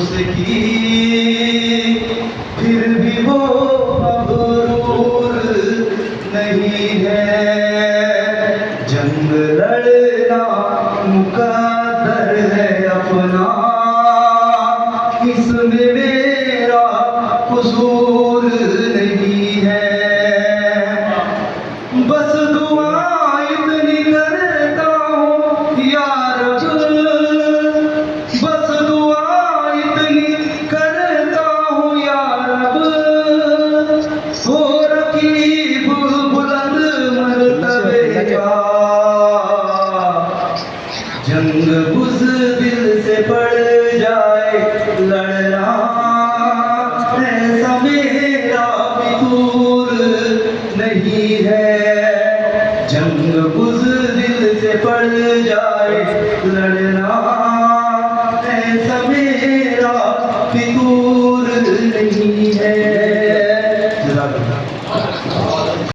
उसकी फिर भी वो मगरूर नहीं है। जंग लड़ना मुकद्दर है अपना, इसमें मेरा कसूर नहीं है। बस दुआ इतनी करता हूँ या रब, बस दुआ इतनी करता हूँ या रब, हो रकीब बुलंद मर्तबे का। जंग बुज़दिल से पड़ जाए लड़ना, ऐसा मेरा फितूर नहीं है। जंग बुज़दिल से पड़ जाए लड़ना, ऐसा मेरा फितूर नहीं है।